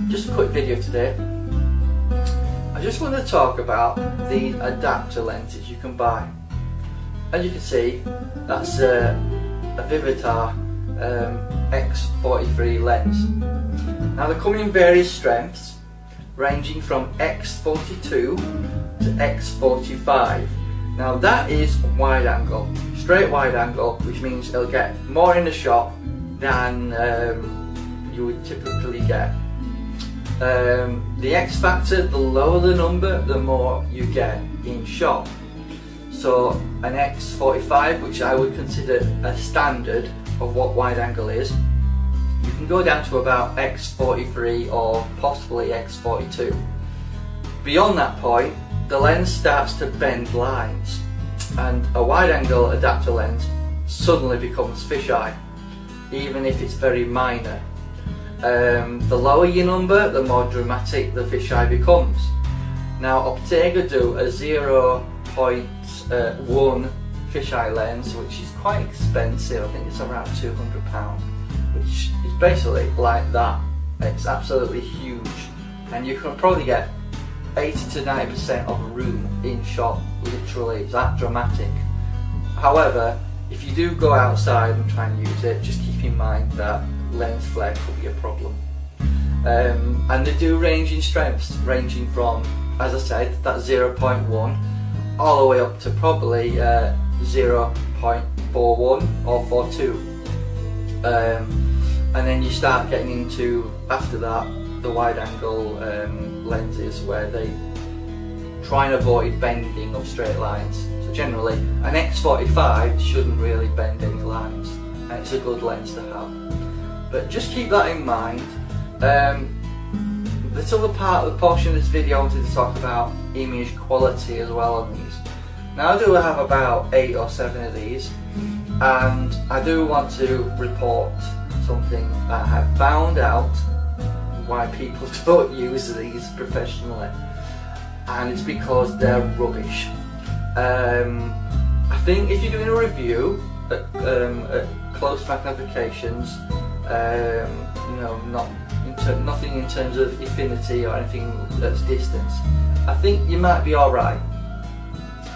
Just a quick video today. I just want to talk about the adapter lenses you can buy. As you can see, that's a Vivitar X43 lens. Now they come in various strengths, ranging from X42 to X45. Now that is wide angle, straight wide angle, which means it'll get more in the shot than you would typically get. The X factor, the lower the number, the more you get in shot. So an X45, which I would consider a standard of what wide angle is, you can go down to about X43 or possibly X42. Beyond that point, the lens starts to bend lines, and a wide angle adapter lens suddenly becomes fisheye, even if it's very minor. The lower your number, the more dramatic the fisheye becomes. Now Optega do a 0.1 fisheye lens, which is quite expensive. I think it's around £200, which is basically like that. It's absolutely huge, and you can probably get 80 to 90% of a room in shot. Literally, it's that dramatic. However, if you do go outside and try and use it, just keep in mind that lens flare could be a problem. And they do range in strengths, ranging from, as I said, that 0.1 all the way up to probably 0.41 or 42. And then you start getting into, after that, the wide angle lenses, where they try and avoid bending of straight lines. So generally an X45 shouldn't really bend any lines, and it's a good lens to have. But just keep that in mind. This other part of the portion of this video I wanted to talk about image quality as well on these. Now I do have about 8 or 7 of these, and I do want to report something that I have found out why people don't use these professionally, and it's because they're rubbish. I think if you're doing a review at close magnifications, you know, nothing in terms of infinity or anything that's distance, I think you might be alright.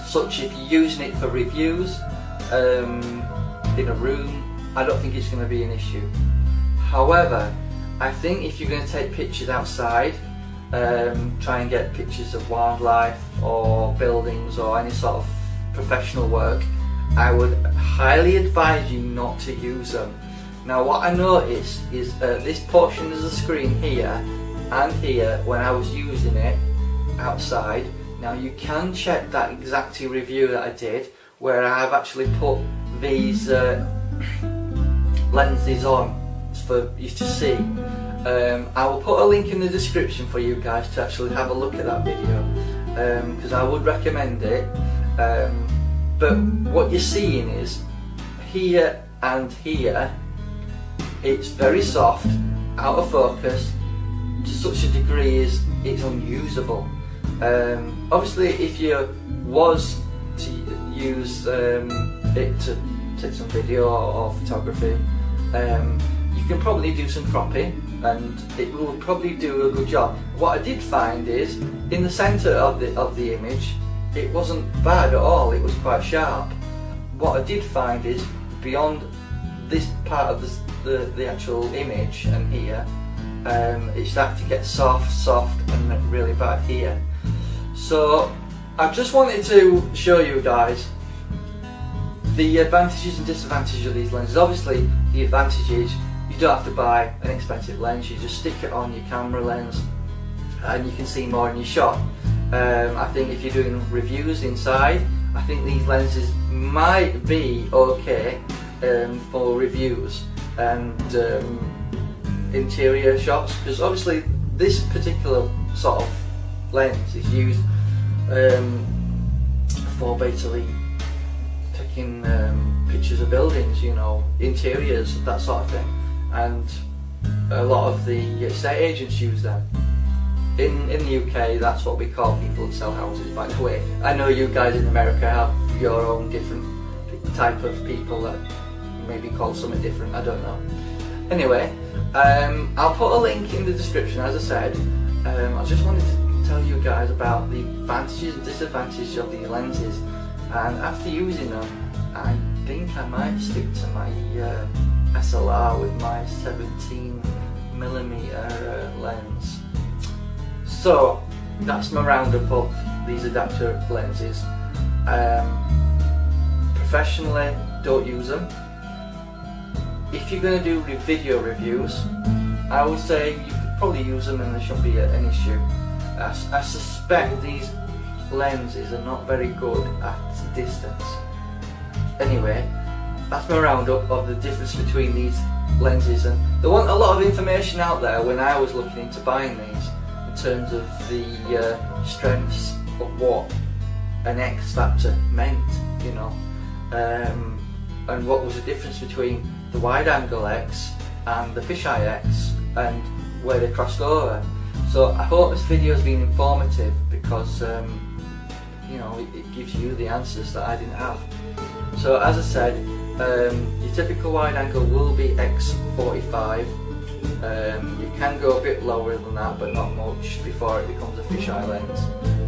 Such if you're using it for reviews in a room, I don't think it's going to be an issue. However, I think if you're going to take pictures outside, try and get pictures of wildlife or buildings or any sort of professional work, I would highly advise you not to use them. Now what I noticed is this portion of the screen here and here, when I was using it outside. Now you can check that exact review that I did, where I have actually put these lenses on for you to see. I will put a link in the description for you guys to actually have a look at that video, because I would recommend it. But what you're seeing is here and here, it's very soft, out of focus, to such a degree is it's unusable. Obviously if you was to use it to take some video or photography, you can probably do some cropping and it will probably do a good job. What I did find is, in the centre of the image, it wasn't bad at all, it was quite sharp. What I did find is, beyond this part of the actual image and here, it started to get soft and really bad here. So I just wanted to show you guys the advantages and disadvantages of these lenses. Obviously the advantage is you don't have to buy an expensive lens, you just stick it on your camera lens and you can see more in your shot. I think if you're doing reviews inside, I think these lenses might be okay for reviews and interior shots, because obviously this particular sort of lens is used for basically taking pictures of buildings, you know, interiors, that sort of thing, and a lot of the estate agents use them. In the UK, that's what we call people who sell houses, by the way. I know you guys in America have your own different type of people that maybe call something different, I don't know. Anyway, I'll put a link in the description, as I said. I just wanted to tell you guys about the advantages and disadvantages of these lenses, and after using them I think I might stick to my SLR with my 17mm lens. So that's my roundup of these adapter lenses. Professionally, don't use them. If you're going to do video reviews, I would say you could probably use them and there shouldn't be an issue. I suspect these lenses are not very good at distance. Anyway, that's my roundup of the difference between these lenses, and there wasn't a lot of information out there when I was looking into buying these in terms of the strengths of what an X factor meant, you know, and what was the difference between the wide angle X and the fisheye X and where they crossed over. So I hope this video has been informative, because you know, it gives you the answers that I didn't have. So as I said, your typical wide angle will be X45. You can go a bit lower than that, but not much, before it becomes a fisheye lens.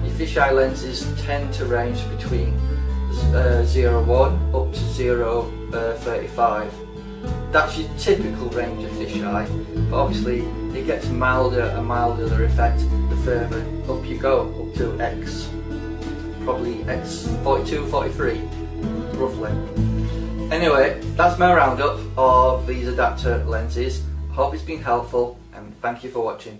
Your fisheye lenses tend to range between 0.1 up to 0.35. That's your typical range of fisheye, but obviously it gets milder and milder the effect the further up you go, up to X, probably X42, 43, roughly. Anyway, that's my roundup of these adapter lenses. I hope it's been helpful, and thank you for watching.